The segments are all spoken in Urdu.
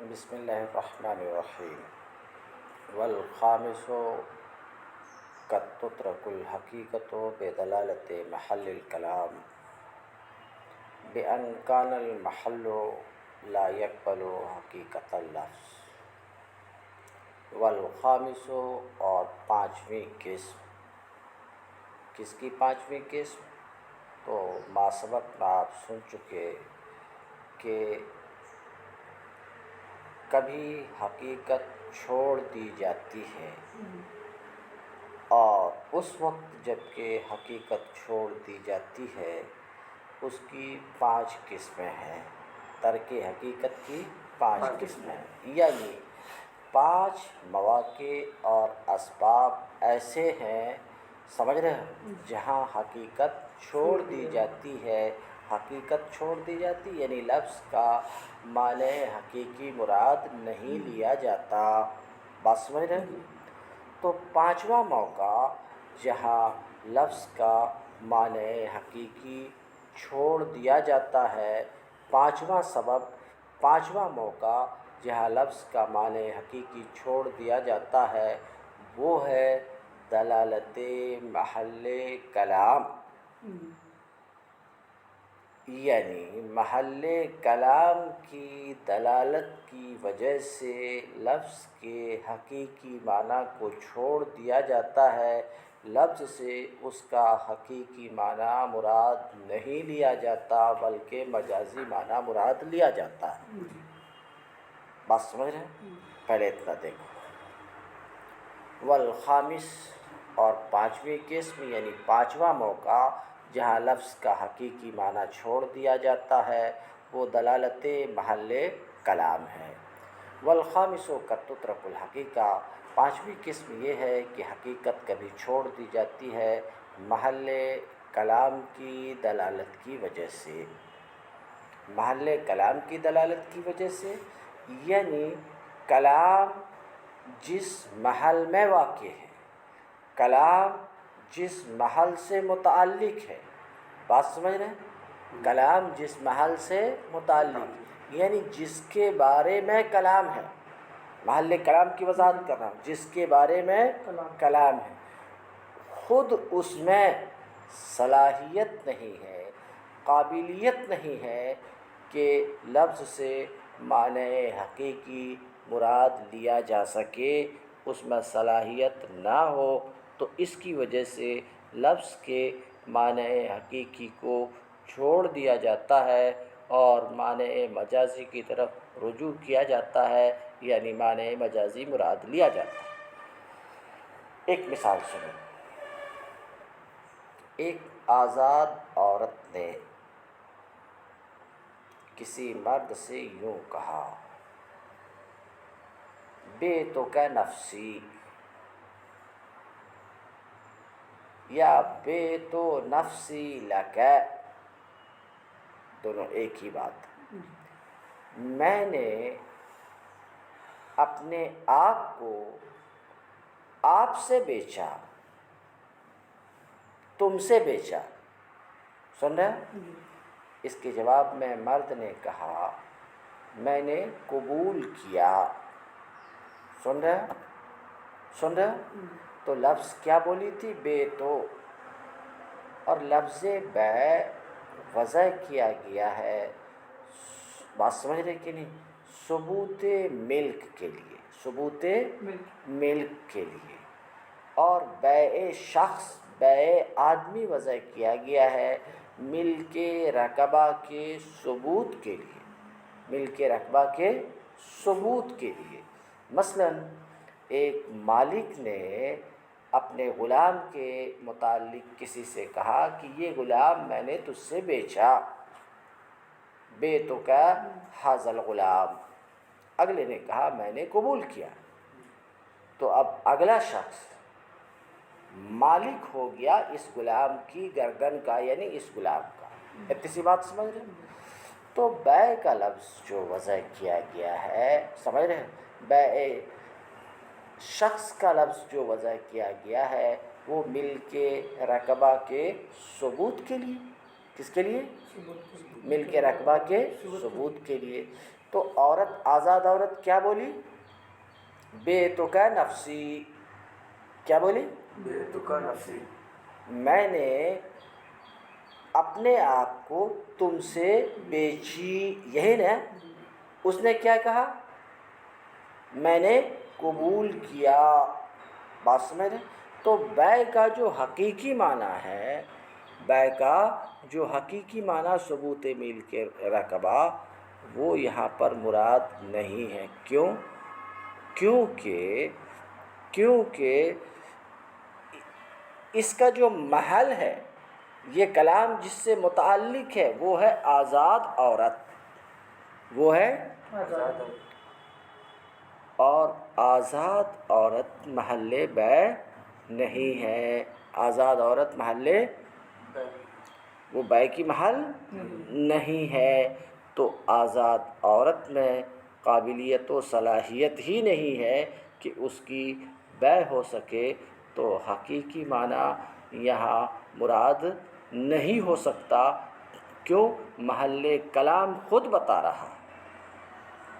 بسم اللہ الرحمن الرحیم والخامس قد تترك الحقیقة بدلالة محل الكلام بأن كان المحل لا يقبل حقیقة اللفظ۔ والخامس اور پانچویں قسم، کس کی پانچویں قسم؟ تو ما سبق میں آپ سن چکے کہ کبھی حقیقت چھوڑ دی جاتی ہے اور اس وقت جب کہ حقیقت چھوڑ دی جاتی ہے اس کی 5 قسمیں ہیں۔ ترک حقیقت کی 5 قسمیں، یعنی 5 مواقع اور اسباب ایسے ہیں، سمجھ رہے ہیں، جہاں حقیقت چھوڑ دی جاتی ہے۔ حقیقت چھوڑ دی جاتی یعنی لفظ کا معنی حقیقی مراد نہیں لیا جاتا، بات سمجھ رہے ہیں؟ تو 5واں موقع جہاں لفظ کا معنی حقیقی چھوڑ دیا جاتا ہے، 5واں سبب، 5واں موقع جہاں لفظ کا معنی حقیقی چھوڑ دیا جاتا ہے وہ ہے دلالت محل کلام، یعنی محل کلام کی دلالت کی وجہ سے لفظ کے حقیقی معنی کو چھوڑ دیا جاتا ہے، لفظ سے اس کا حقیقی معنی مراد نہیں لیا جاتا بلکہ مجازی معنی مراد لیا جاتا ہے، بات سمجھ رہے ہیں؟ پہلے اتنا دیکھو۔ والخامس اور پانچویں قسم یعنی 5واں موقع جہاں لفظ کا حقیقی معنی چھوڑ دیا جاتا ہے وہ دلالت محل کلام ہے۔ والخامس قد تترك الحقیقہ، 5ویں قسم یہ ہے کہ حقیقت کبھی چھوڑ دی جاتی ہے محل کلام کی دلالت کی وجہ سے۔ محل کلام کی دلالت کی وجہ سے یعنی کلام جس محل میں واقع ہے، کلام جس محل سے متعلق ہے، بات سمجھ رہے ہیں؟ کلام جس محل سے متعلق یعنی جس کے بارے میں کلام ہے، محل کلام کی وضاحت کر رہا ہوں، جس کے بارے میں کلام ہے، خود اس میں صلاحیت نہیں ہے، قابلیت نہیں ہے کہ لفظ سے معنی حقیقی مراد لیا جا سکے، اس میں صلاحیت نہ ہو تو اس کی وجہ سے لفظ کے معنی حقیقی کو چھوڑ دیا جاتا ہے اور معنی مجازی کی طرف رجوع کیا جاتا ہے، یعنی معنی مجازی مراد لیا جاتا ہے۔ ایک مثال سنیں۔ ایک آزاد عورت نے کسی مرد سے یوں کہا، بیتک نفسی، یا بیت نفسی لک، دونوں ایک ہی بات۔ میں نے اپنے آپ کو آپ سے بیچا، تم سے بیچا، سن رہے ہیں؟ اس کے جواب میں مرد نے کہا میں نے قبول کیا، سن رہے ہیں؟ سن رہے ہیں؟ تو لفظ کیا بولی تھی؟ بیتو، اور لفظ بیع وضع کیا گیا ہے، بات سمجھ رہے کہ نہیں؟ ثبوت ملک کے لیے، ثبوت ملک کے لیے، اور بیع شخص، بیع آدمی وضع کیا گیا ہے ملک رقبہ کے ثبوت کے لیے، ملک رقبہ کے ثبوت کے لیے۔ مثلاً ایک مالک نے اپنے غلام کے متعلق کسی سے کہا کہ یہ غلام میں نے تجھ سے بیچا، بیتک ھذا الغلام، اگلے نے کہا میں نے قبول کیا، تو اب اگلا شخص مالک ہو گیا اس غلام کی گردن کا، یعنی اس غلام کا، اتنی سی بات سمجھ رہے ہیں؟ تو بیع کا لفظ جو وضع کیا گیا ہے، سمجھ رہے ہیں؟ بیع شخص کا لفظ جو وضع کیا گیا ہے وہ ملک رقبہ کے ثبوت کے لیے، کس کے لیے؟ ملک رقبہ کے ثبوت کے لیے۔ تو عورت آزاد عورت کیا بولی؟ بیتک نفسی. کیا بولی؟ بیتک نفسی. میں نے اپنے آپ کو تم سے بیچی. یہی نا؟ اس نے کیا کہا؟ میں نے قبول کیا. بات سمجھ رہے؟ تو بیع کا جو حقیقی معنی ہے، بیع کا جو حقیقی معنی ثبوت ملک رقبہ، وہ یہاں پر مراد نہیں ہے. کیوں؟ کیونکہ اس کا جو محل ہے، یہ کلام جس سے متعلق ہے وہ ہے آزاد عورت. وہ ہے آزاد. اور آزاد عورت محل بیع نہیں ہے. آزاد عورت محل وہ بیع کی محل نہیں ہے. تو آزاد عورت میں قابلیت و صلاحیت ہی نہیں ہے کہ اس کی بیع ہو سکے. تو حقیقی معنی یہاں مراد نہیں ہو سکتا. کیوں؟ محل کلام خود بتا رہا ہے.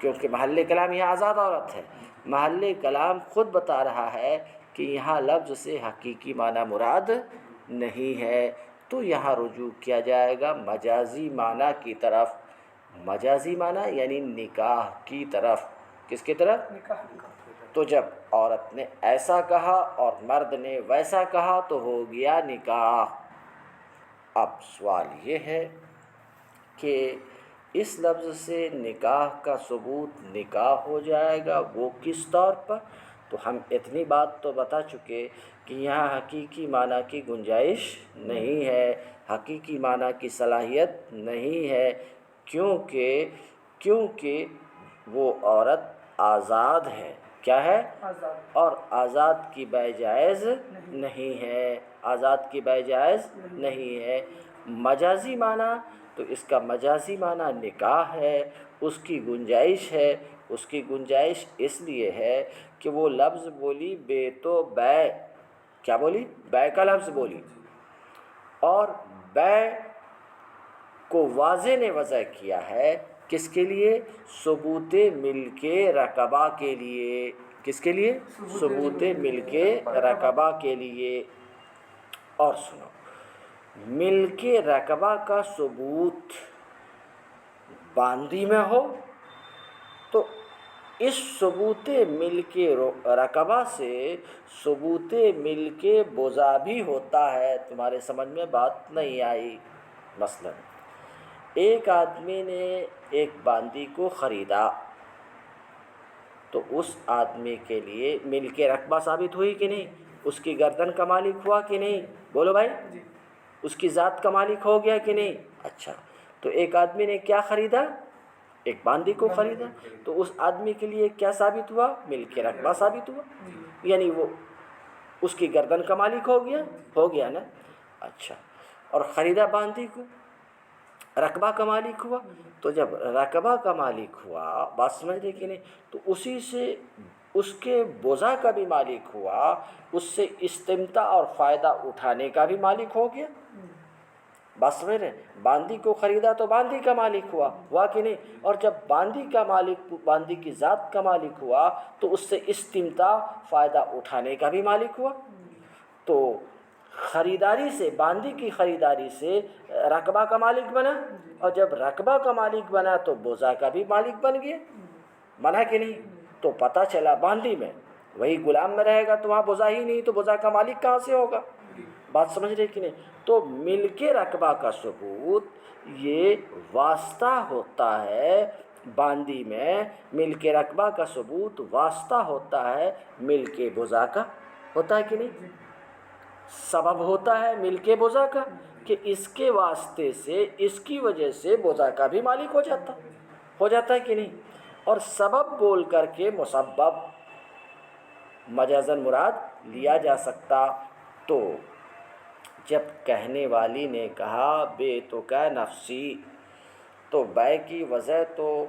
کیونکہ محل کلام یہاں آزاد عورت ہے. محل کلام خود بتا رہا ہے کہ یہاں لفظ سے حقیقی معنی مراد نہیں ہے. تو یہاں رجوع کیا جائے گا مجازی معنی کی طرف. مجازی معنی یعنی نکاح کی طرف. کس کی طرف؟ نکاح. تو جب عورت نے ایسا کہا اور مرد نے ویسا کہا تو ہو گیا نکاح. اب سوال یہ ہے کہ اس لفظ سے نکاح کا ثبوت نکاح ہو جائے گا، وہ کس طور پر؟ تو ہم اتنی بات تو بتا چکے کہ یہاں حقیقی معنی کی گنجائش نہیں ہے، حقیقی معنی کی صلاحیت نہیں ہے. کیونکہ وہ عورت آزاد ہے. کیا ہے؟ آزاد. اور آزاد کی بیع جائز نہیں ہے. آزاد کی بیع جائز نہیں ہے. مجازی معنی تو اس کا مجازی معنی نکاح ہے. اس کی گنجائش ہے. اس کی گنجائش اس لیے ہے کہ وہ لفظ بولی بیت و بیع. کیا بولی؟ بیع کا لفظ بولی. اور بیع کو واضح نے وضع کیا ہے کس کے لیے؟ ثبوت ملک رقبہ کے لیے. کس کے لیے؟ ثبوت ملک رقبہ کے لیے. اور سنو، ملک رقبہ کا ثبوت باندی میں ہو تو اس ثبوت ملک رقبہ سے ثبوت ملک بضع بھی ہوتا ہے. تمہارے سمجھ میں بات نہیں آئی؟ مثلا ایک آدمی نے ایک باندی کو خریدا تو اس آدمی کے لیے ملک رقبہ ثابت ہوئی کہ نہیں؟ اس کی گردن کا مالک ہوا کہ نہیں؟ بولو بھائی. اس کی ذات کا مالک ہو گیا کہ نہیں؟ اچھا، تو ایک آدمی نے کیا خریدا؟ ایک باندی کو خریدا. تو اس آدمی کے لیے کیا ثابت ہوا؟ ملک رقبہ ثابت ہوا. یعنی وہ اس کی گردن کا مالک ہو گیا نا. اچھا، اور خریدا باندی کو، رقبہ کا مالک ہوا. تو جب رقبہ کا مالک ہوا، بات سمجھ رہے کہ نہیں؟ تو اسی سے اس کے بضع کا بھی مالک ہوا، اس سے استمتاع اور فائدہ اٹھانے کا بھی مالک ہو گیا. بات سمجھ رہے؟ باندی کو خریدا تو باندی کا مالک ہوا کہ نہیں؟ اور جب باندی کا مالک، باندی کی ذات کا مالک ہوا تو اس سے استمتاع، فائدہ اٹھانے کا بھی مالک ہوا. تو خریداری سے، باندی کی خریداری سے رقبہ کا مالک بنا، اور جب رقبہ کا مالک بنا تو بضع کا بھی مالک بن گیا. بنا کہ نہیں؟ تو پتہ چلا باندی میں، وہی غلام میں رہے گا تو وہاں بضع ہی نہیں، تو بضع کا مالک کہاں سے ہوگا؟ بات سمجھ رہے کہ نہیں؟ تو ملک رقبہ کا ثبوت یہ واسطہ ہوتا ہے. باندی میں ملک رقبہ کا ثبوت واسطہ ہوتا ہے، ملک بضع کا ہوتا ہے کہ نہیں؟ سبب ہوتا ہے ملک بضع کا کہ اس کے واسطے سے، اس کی وجہ سے بضع کا بھی مالک ہو جاتا ہے کہ نہیں؟ اور سبب بول کر کے مسبب مجازاً مراد لیا جا سکتا. تو جب کہنے والی نے کہا بیتک نفسی، تو بیع کی وضع تو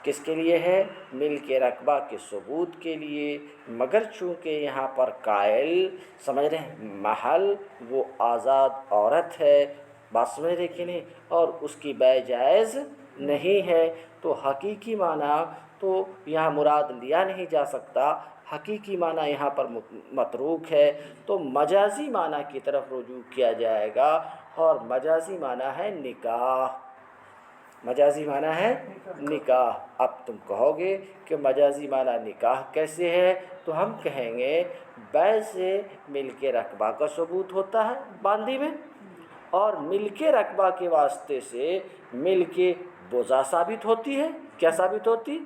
کس کے لیے ہے؟ ملک رقبہ کے ثبوت کے لیے. مگر چونکہ یہاں پر قائل، سمجھ رہے ہیں، محل وہ آزاد عورت ہے. بات سمجھ رہے کہ نہیں؟ اور اس کی بیع جائز نہیں ہے. تو حقیقی معنی تو یہاں مراد لیا نہیں جا سکتا، حقیقی معنی یہاں پر متروک ہے، تو مجازی معنی کی طرف رجوع کیا جائے گا، اور مجازی معنی ہے نکاح، مجازی معنی ہے نکاح۔ اب تم کہو گے کہ مجازی معنی نکاح کیسے ہے، تو ہم کہیں گے بیع سے ملک رقبہ کا ثبوت ہوتا ہے باندی میں، اور ملک رقبہ کے واسطے سے ملک بضع ثابت ہوتی ہے۔ کیا ثابت ہوتی؟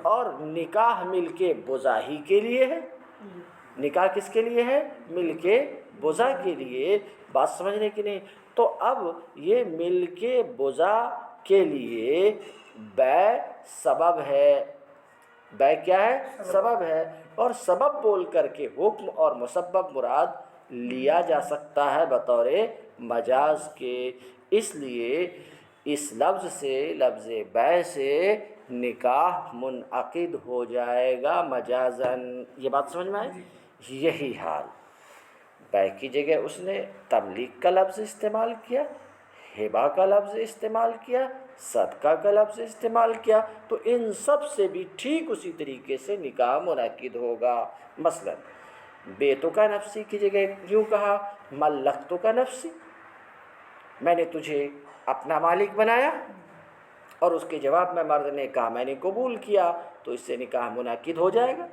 اور نکاح ملک بضع ہی کے لیے ہے، نکاح کس کے لیے ہے؟ ملک بضع کے لیے۔ بات سمجھنے کی نہیں؟ تو اب یہ ملک بضع کے لیے بیع سبب ہے، بیع کیا ہے؟ سبب ہے، اور سبب بول کر کے حکم اور مسبب مراد لیا جا سکتا ہے بطور مجاز کے۔ اس لیے اس لفظ سے، لفظ بیع سے نکاح منعقد ہو جائے گا مجازاً۔ یہ بات سمجھ میں آئی؟ یہی حال بیع کی جگہ اس نے تملیک کا لفظ استعمال کیا، ہبہ کا لفظ استعمال کیا، صدقہ کا لفظ استعمال کیا، تو ان سب سے بھی ٹھیک اسی طریقے سے نکاح منعقد ہوگا۔ مثلا بیتو کا نفسی کی جگہ یوں کہا ملکتو کا نفسی، میں نے تجھے اپنا مالک بنایا، اور اس کے جواب میں مرد نے کہا میں نے قبول کیا، تو اس سے نکاح منعقد ہو جائے گا۔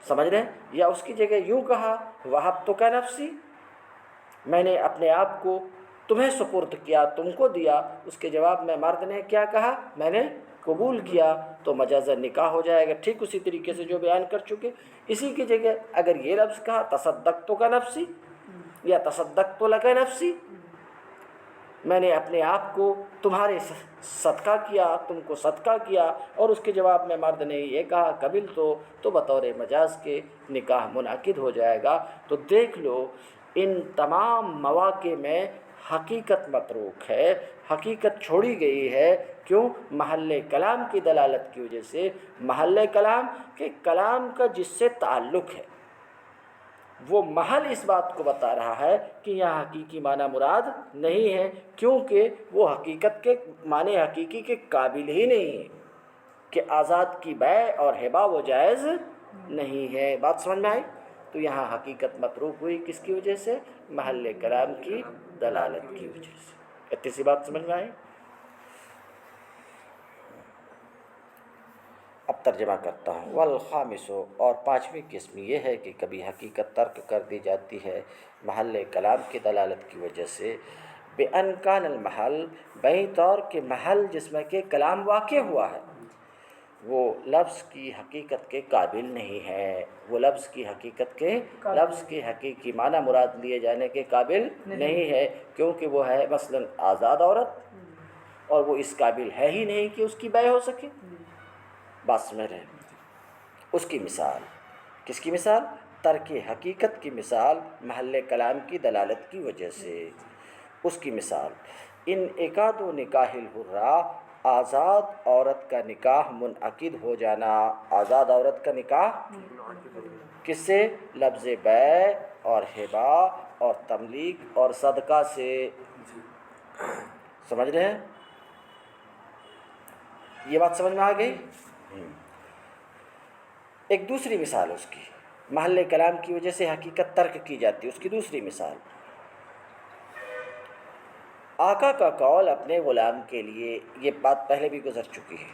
سمجھ رہے ہیں؟ یا اس کی جگہ یوں کہا وہبتو کا نفسی، میں نے اپنے آپ کو تمہیں سپرد کیا، تم کو دیا، اس کے جواب میں مرد نے کیا کہا؟ میں نے قبول کیا، تو مجازاً نکاح ہو جائے گا، ٹھیک اسی طریقے سے جو بیان کر چکے۔ اسی کی جگہ اگر یہ لفظ کہا تصدقتو کا نفسی یا تصدقتو لک نفسی، میں نے اپنے آپ کو تمہارے صدقہ کیا، تم کو صدقہ کیا، اور اس کے جواب میں مرد نے یہ کہا قبل تو بطور مجاز کے نکاح منعقد ہو جائے گا۔ تو دیکھ لو ان تمام مواقع میں حقیقت متروک ہے، حقیقت چھوڑی گئی ہے۔ کیوں؟ محل کلام کی دلالت کی وجہ سے، محل کلام کے کلام کا جس سے تعلق ہے وہ محل اس بات کو بتا رہا ہے کہ یہاں حقیقی معنی مراد نہیں ہے، کیونکہ وہ حقیقت کے معنی حقیقی کے قابل ہی نہیں ہے کہ آزاد کی بیع اور ہبہ وہ جائز نہیں ہے۔ بات سمجھ میں آئی؟ تو یہاں حقیقت متروک ہوئی کس کی وجہ سے؟ محل کلام کی دلالت کی وجہ سے۔ اتنی سی بات سمجھ میں آئی؟ اب ترجمہ کرتا ہوں۔ والخامس، اور پانچویں قسم یہ ہے کہ کبھی حقیقت ترک کر دی جاتی ہے محل کلام کی دلالت کی وجہ سے، بأن کان المحل، بئی طور کہ محل جس میں کہ کلام واقع ہوا ہے وہ لفظ کی حقیقت کے قابل نہیں ہے، وہ لفظ کی حقیقت کے، لفظ کے حقیقی معنی مراد لیے جانے کے قابل نہیں ہے، کیونکہ وہ ہے مثلا آزاد عورت، اور وہ اس قابل ہے ہی نہیں کہ اس کی بیع ہو سکے۔ بات سمجھ رہے ہیں؟ اس کی مثال، کس کی مثال؟ ترک حقیقت کی مثال محل کلام کی دلالت کی وجہ سے۔ اس کی مثال انعقاد نکاح الحرہ، آزاد عورت کا نکاح منعقد ہو جانا، آزاد عورت کا نکاح کس سے؟ لفظ بیع اور ہبہ اور تملیک اور صدقہ سے۔ سمجھ رہے ہیں؟ یہ بات سمجھ میں آ گئی؟ ایک دوسری مثال اس کی، محل کلام کی وجہ سے حقیقت ترک کی جاتی ہے، اس کی دوسری مثال آقا کا قول اپنے غلام کے لیے، یہ بات پہلے بھی گزر چکی ہے۔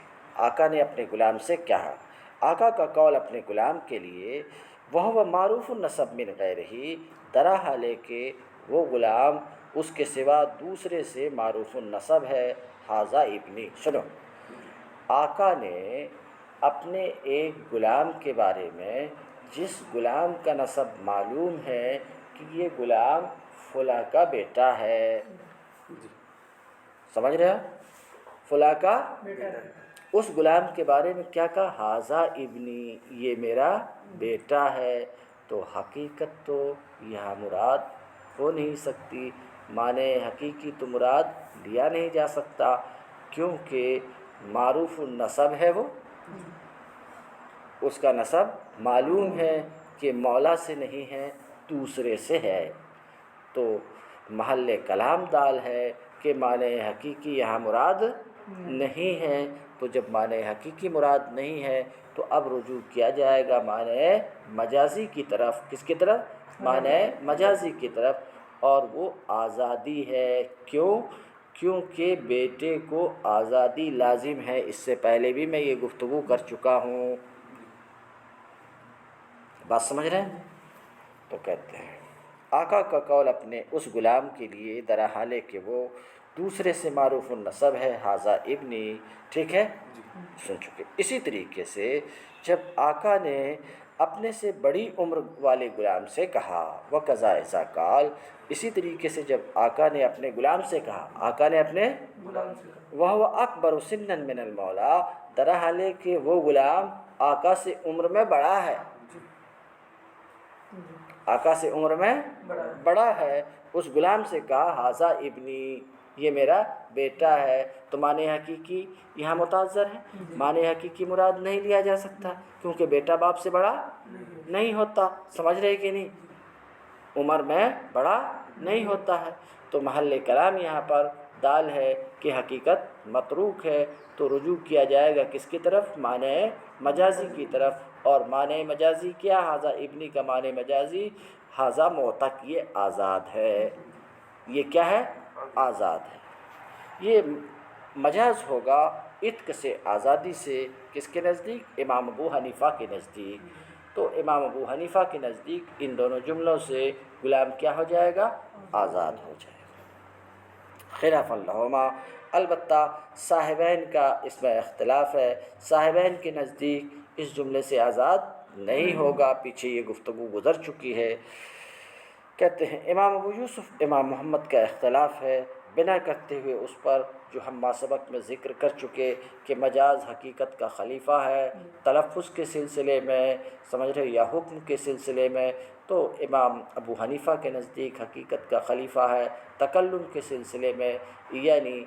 آقا نے اپنے غلام سے کہا، آقا کا قول اپنے غلام کے لیے، وہ معروف النسب من غیرہ، درا حالے کہ وہ غلام اس کے سوا دوسرے سے معروف النسب ہے، ھذا ابنی۔ سنو، آقا نے اپنے ایک غلام کے بارے میں، جس غلام کا نسب معلوم ہے کہ یہ غلام فلاں کا بیٹا ہے، سمجھ رہے ہو؟ فلاں کا اس غلام کے بارے میں کیا کہا؟ ھذا ابنی، یہ میرا بیٹا ہے۔ تو حقیقت تو یہاں مراد ہو نہیں سکتی، معنی حقیقی تو مراد لیا نہیں جا سکتا، کیونکہ معروف النسب ہے، وہ اس کا نسب معلوم ہے کہ مولا سے نہیں ہے، دوسرے سے ہے۔ تو محل کلام دال ہے کہ معنی حقیقی یہاں مراد نہیں ہے، تو جب معنی حقیقی مراد نہیں ہے تو اب رجوع کیا جائے گا معنی مجازی کی طرف. کس کی طرف؟ معنی مجازی کی طرف. اور وہ آزادی ہے. کیوں؟ کیونکہ بیٹے کو آزادی لازم ہے. اس سے پہلے بھی میں یہ گفتگو کر چکا ہوں. بات سمجھ رہے ہیں؟ تو کہتے ہیں آقا کا قول اپنے اس غلام کے لیے درحالے کہ وہ دوسرے سے معروف النسب ہے، ھذا ابنی. ٹھیک ہے، سن چکے. اسی طریقے سے جب آقا نے اپنے سے بڑی عمر والے غلام سے کہا وَقَضَا اِذَا قَالَ، اسی طریقے سے جب آقا نے اپنے غلام سے کہا، آقا نے اپنے وَهُوَ أَكْبَرُ سِنًّا مِنَ الْمَوْلَىٰ، درحالے کہ وہ غلام آقا سے عمر میں بڑا ہے. آقا سے عمر میں بڑا ہے. اس غلام سے کہا ھذا ابنی، یہ میرا بیٹا ہے. تو معنی حقیقی یہاں متعذر ہے. معنی حقیقی مراد نہیں لیا جا سکتا کیونکہ بیٹا باپ سے بڑا نہیں ہوتا. سمجھ رہے کہ نہیں؟ عمر میں بڑا نہیں ہوتا ہے. تو محل کلام یہاں پر دال ہے کہ حقیقت متروک ہے. تو رجوع کیا جائے گا کس کی طرف؟ معنی مجازی کی طرف. اور معنی مجازی کیا؟ ھذا ابنی کا معنی مجازی ھذا معتق، یہ آزاد ہے. یہ کیا ہے؟ آزاد ہے. یہ مجاز ہوگا عتق سے، آزادی سے. کس کے نزدیک؟ امام ابو حنیفہ کے نزدیک. تو امام ابو حنیفہ کے نزدیک ان دونوں جملوں سے غلام کیا ہو جائے گا؟ آزاد ہو جائے گا. خلاف لہما، البتہ صاحبین کا اس میں اختلاف ہے. صاحبین کے نزدیک اس جملے سے آزاد نہیں ہوگا. پیچھے یہ گفتگو گزر چکی ہے. کہتے ہیں امام ابو یوسف امام محمد کا اختلاف ہے بنا کرتے ہوئے اس پر جو ہم ماسبق میں ذکر کر چکے کہ مجاز حقیقت کا خلیفہ ہے تلفظ کے سلسلے میں، سمجھ رہے، یا حکم کے سلسلے میں. تو امام ابو حنیفہ کے نزدیک حقیقت کا خلیفہ ہے تکلم کے سلسلے میں. یعنی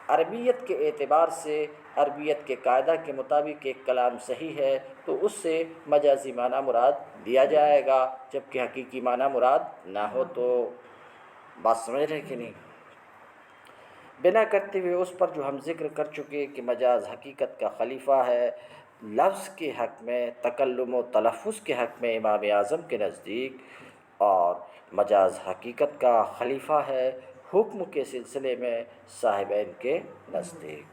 عربیت کے اعتبار سے، عربیت کے قاعدہ کے مطابق ایک کلام صحیح ہے تو اس سے مجازی معنی مراد دیا جائے گا جبکہ حقیقی معنی مراد نہ ہو. تو بات سمجھ رہے کہ نہیں؟ بنا کرتے ہوئے اس پر جو ہم ذکر کر چکے کہ مجاز حقیقت کا خلیفہ ہے لفظ کے حق میں، تکلم و تلفظ کے حق میں امام اعظم کے نزدیک، اور مجاز حقیقت کا خلیفہ ہے حکم کے سلسلے میں صاحبین کے نزدیک.